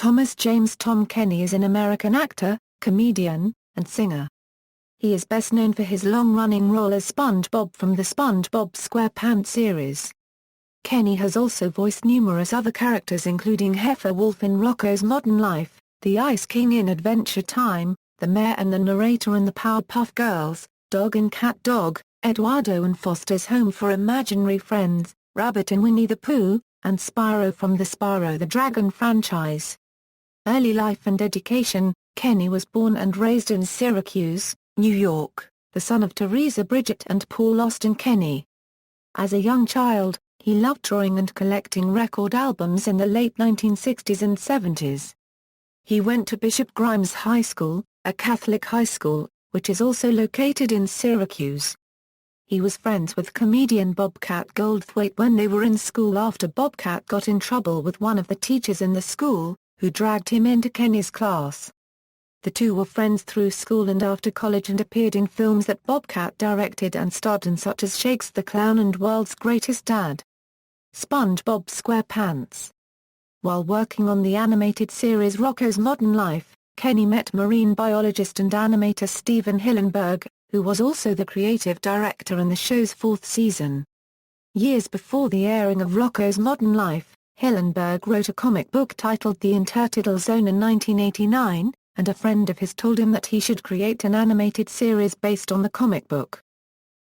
Thomas James Tom Kenny is an American actor, comedian, and singer. He is best known for his long-running role as SpongeBob from the SpongeBob SquarePants series. Kenny has also voiced numerous other characters including Heffer Wolfe in Rocko's Modern Life, the Ice King in Adventure Time, the Mayor and the Narrator in the Powerpuff Girls, Dog in CatDog, Eduardo in Foster's Home for Imaginary Friends, Rabbit in Winnie the Pooh, and Spyro from the Spyro the Dragon franchise. Early life and education: Kenny was born and raised in Syracuse, New York, the son of Teresa Bridget and Paul Austin Kenny. As a young child, he loved drawing and collecting record albums in the late 1960s and 70s. He went to Bishop Grimes High School, a Catholic high school, which is also located in Syracuse. He was friends with comedian Bobcat Goldthwait when they were in school after Bobcat got in trouble with one of the teachers in the school, who dragged him into Kenny's class. The two were friends through school and after college and appeared in films that Bobcat directed and starred in such as Shakes the Clown and World's Greatest Dad. SpongeBob SquarePants. While working on the animated series Rocko's Modern Life, Kenny met marine biologist and animator Stephen Hillenburg, who was also the creative director in the show's fourth season. Years before the airing of Rocko's Modern Life, Hillenburg wrote a comic book titled The Untitled Zone in 1989, and a friend of his told him that he should create an animated series based on the comic book.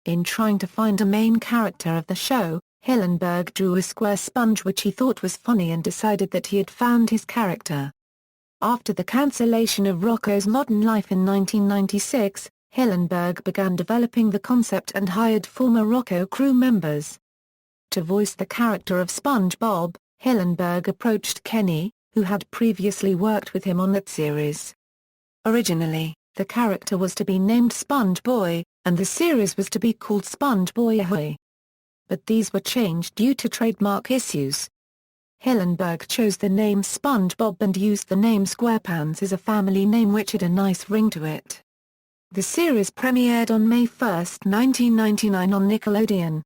In trying to find a main character of the show, Hillenburg drew a square sponge which he thought was funny and decided that he had found his character. After the cancellation of Rocko's Modern Life in 1996, Hillenburg began developing the concept and hired former Rocko crew members. To voice the character of SpongeBob, Hillenburg approached Kenny, who had previously worked with him on that series. Originally, the character was to be named SpongeBoy, and the series was to be called SpongeBoy Ahoy. But these were changed due to trademark issues. Hillenburg chose the name SpongeBob and used the name SquarePants as a family name which had a nice ring to it. The series premiered on May 1, 1999 on Nickelodeon.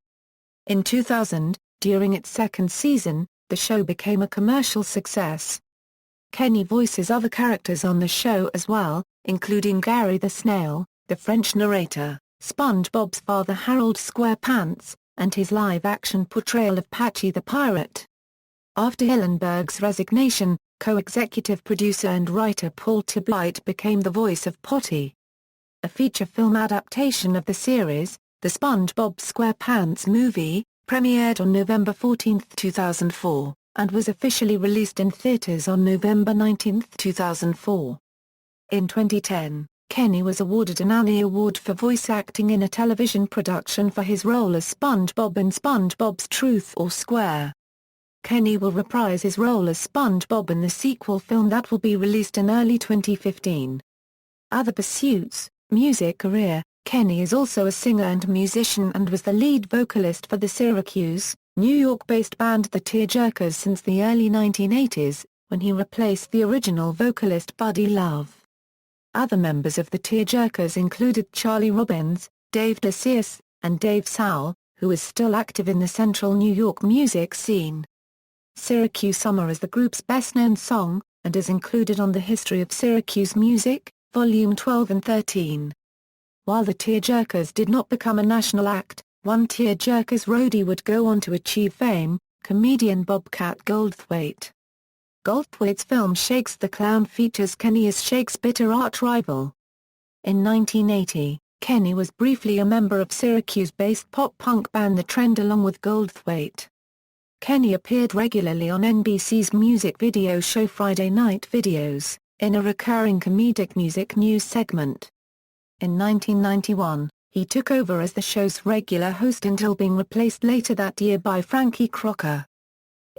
In 2000, during its second season, the show became a commercial success. Kenny voices other characters on the show as well, including Gary the Snail, the French narrator, SpongeBob's father Harold SquarePants, and his live-action portrayal of Patchy the Pirate. After Hillenburg's resignation, co-executive producer and writer Paul Tibbitt became the voice of Potty. A feature film adaptation of the series, the SpongeBob SquarePants movie, premiered on November 14, 2004, and was officially released in theaters on November 19, 2004. In 2010, Kenny was awarded an Annie Award for voice acting in a television production for his role as SpongeBob in SpongeBob's Truth or Square. Kenny will reprise his role as SpongeBob in the sequel film that will be released in early 2015. Other pursuits: music career: Kenny is also a singer and musician and was the lead vocalist for the Syracuse, New York-based band The Tearjerkers since the early 1980s, when he replaced the original vocalist Buddy Love. Other members of The Tearjerkers included Charlie Robbins, Dave DeCease, and Dave Sowell, who is still active in the central New York music scene. Syracuse Summer is the group's best-known song, and is included on the History of Syracuse Music, Volume 12 and 13. While the Tearjerkers did not become a national act, one Tearjerkers roadie would go on to achieve fame, comedian Bobcat Goldthwait. Goldthwait's film Shakes the Clown features Kenny as Shake's bitter arch-rival. In 1980, Kenny was briefly a member of Syracuse-based pop-punk band The Trend along with Goldthwait. Kenny appeared regularly on NBC's music video show Friday Night Videos, in a recurring comedic music news segment. In 1991, he took over as the show's regular host until being replaced later that year by Frankie Crocker.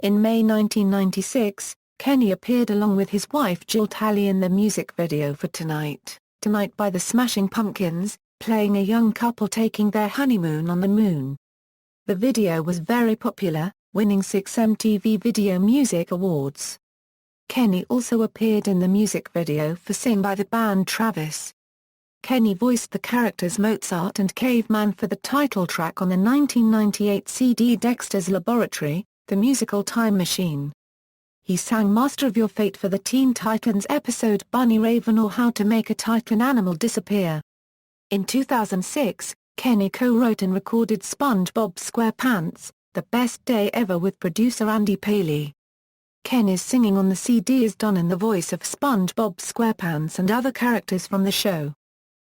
In May 1996, Kenny appeared along with his wife Jill Talley in the music video for Tonight, Tonight by the Smashing Pumpkins, playing a young couple taking their honeymoon on the moon. The video was very popular, winning 6 MTV Video Music Awards. Kenny also appeared in the music video for Sing by the band Travis. Kenny voiced the characters Mozart and Caveman for the title track on the 1998 CD Dexter's Laboratory, the musical Time Machine. He sang Master of Your Fate for the Teen Titans episode Bunny Raven or How to Make a Titan Animal Disappear. In 2006, Kenny co-wrote and recorded SpongeBob SquarePants, The Best Day Ever with producer Andy Paley. Kenny's singing on the CD is done in the voice of SpongeBob SquarePants and other characters from the show.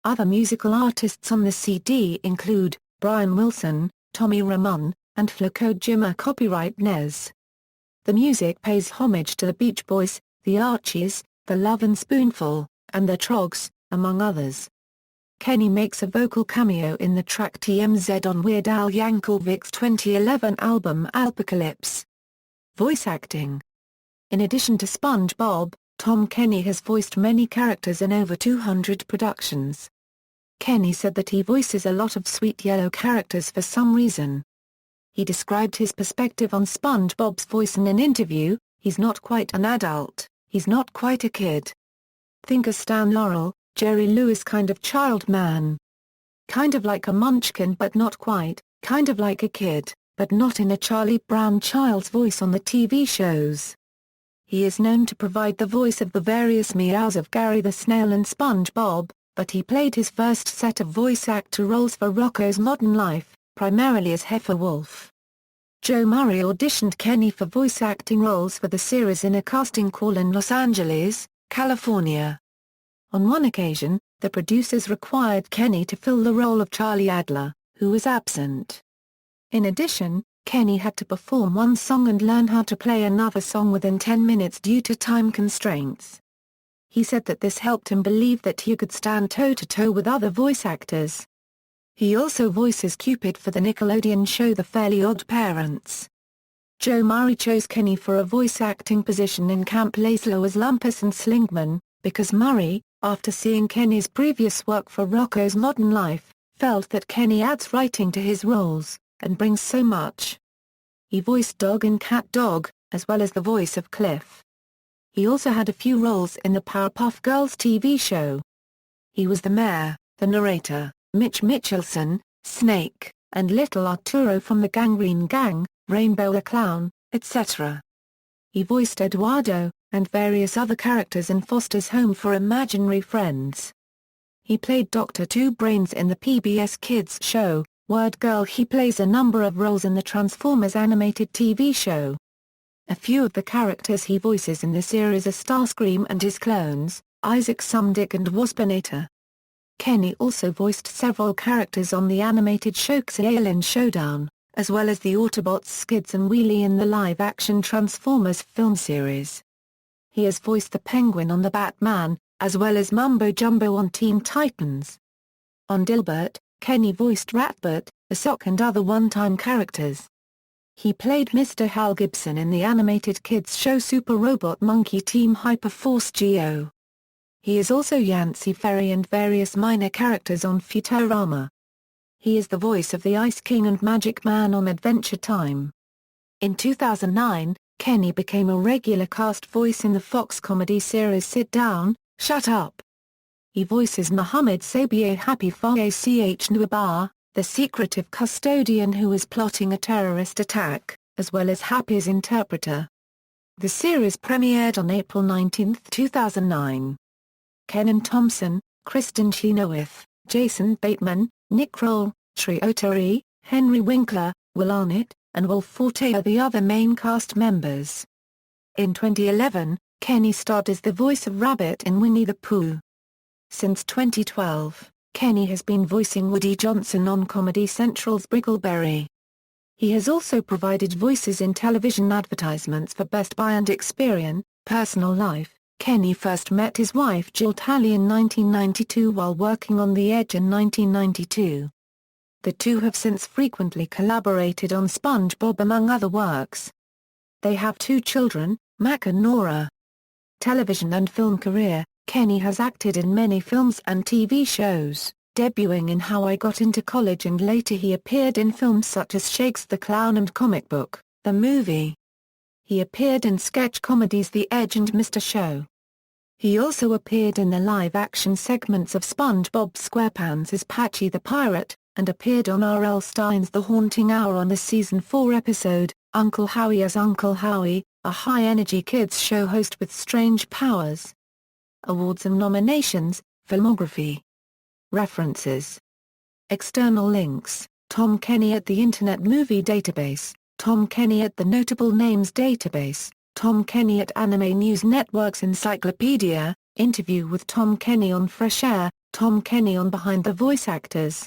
Other musical artists on the CD include Brian Wilson, Tommy Ramone, and Flaco Jimmer. Copyright Nez. The music pays homage to the Beach Boys, the Archies, the Lovin' Spoonful, and the Troggs, among others. Kenny makes a vocal cameo in the track TMZ on Weird Al Yankovic's 2011 album Alpocalypse. Voice acting. In addition to SpongeBob, Tom Kenny has voiced many characters in over 200 productions. Kenny said that he voices a lot of sweet yellow characters for some reason. He described his perspective on SpongeBob's voice in an interview: "He's not quite an adult, he's not quite a kid. Think a Stan Laurel, Jerry Lewis kind of child man. Kind of like a munchkin but not quite, kind of like a kid, but not in a Charlie Brown child's voice on the TV shows." He is known to provide the voice of the various meows of Gary the Snail and SpongeBob, but he played his first set of voice actor roles for Rocko's Modern Life, primarily as Heffer Wolfe. Joe Murray auditioned Kenny for voice acting roles for the series in a casting call in Los Angeles, California. On one occasion, the producers required Kenny to fill the role of Charlie Adler, who was absent. In addition, Kenny had to perform one song and learn how to play another song within 10 minutes due to time constraints. He said that this helped him believe that he could stand toe-to-toe with other voice actors. He also voices Cupid for the Nickelodeon show The Fairly Odd Parents. Joe Murray chose Kenny for a voice acting position in Camp Lazlo as Lumpus and Slingman, because Murray, after seeing Kenny's previous work for Rocko's Modern Life, felt that Kenny adds writing to his roles, and brings so much. He voiced Dog in CatDog, as well as the voice of Cliff. He also had a few roles in the Powerpuff Girls TV show. He was the mayor, the narrator, Mitch Mitchelson, Snake, and Little Arturo from the Gangrene Gang, Rainbow the Clown, etc. He voiced Eduardo, and various other characters in Foster's Home for Imaginary Friends. He played Dr. Two Brains in the PBS Kids show, Word Girl. He plays a number of roles in the Transformers animated TV show. A few of the characters he voices in the series are Starscream and his clones, Isaac Sumdick and Waspinator. Kenny also voiced several characters on the animated Shoxy Alien Showdown, as well as the Autobots Skids and Wheelie in the live-action Transformers film series. He has voiced the Penguin on The Batman, as well as Mumbo Jumbo on Teen Titans. On Dilbert, Kenny voiced Ratbert, a sock and other one-time characters. He played Mr. Hal Gibson in the animated kids show Super Robot Monkey Team Hyperforce Geo. He is also Yancey Ferry and various minor characters on Futurama. He is the voice of the Ice King and Magic Man on Adventure Time. In 2009, Kenny became a regular cast voice in the Fox comedy series Sit Down, Shut Up. He voices Mohammed Sabier Happy Fa'ach Nubar, the secretive custodian who is plotting a terrorist attack, as well as Happy's interpreter. The series premiered on April 19, 2009. Kenan Thompson, Kristen Chenoweth, Jason Bateman, Nick Kroll, Sri Otari, Henry Winkler, Will Arnett, and Will Forte are the other main cast members. In 2011, Kenny starred as the voice of Rabbit in Winnie the Pooh. Since 2012, Kenny has been voicing Woody Johnson on Comedy Central's Brickleberry. He has also provided voices in television advertisements for Best Buy and Experian. Personal life: Kenny first met his wife Jill Talley in 1992 while working on The Edge in 1992. The two have since frequently collaborated on SpongeBob among other works. They have 2 children, Mac and Nora. Television and film career: Kenny has acted in many films and TV shows, debuting in How I Got Into College, and later he appeared in films such as Shakes the Clown and Comic Book, the movie. He appeared in sketch comedies The Edge and Mr. Show. He also appeared in the live-action segments of SpongeBob SquarePants as Patchy the Pirate, and appeared on R.L. Stein's The Haunting Hour on the Season 4 episode, Uncle Howie as Uncle Howie, a high-energy kids show host with strange powers. Awards and nominations, filmography. References. External links: Tom Kenny at the Internet Movie Database, Tom Kenny at the Notable Names Database, Tom Kenny at Anime News Network's Encyclopedia, interview with Tom Kenny on Fresh Air, Tom Kenny on Behind the Voice Actors.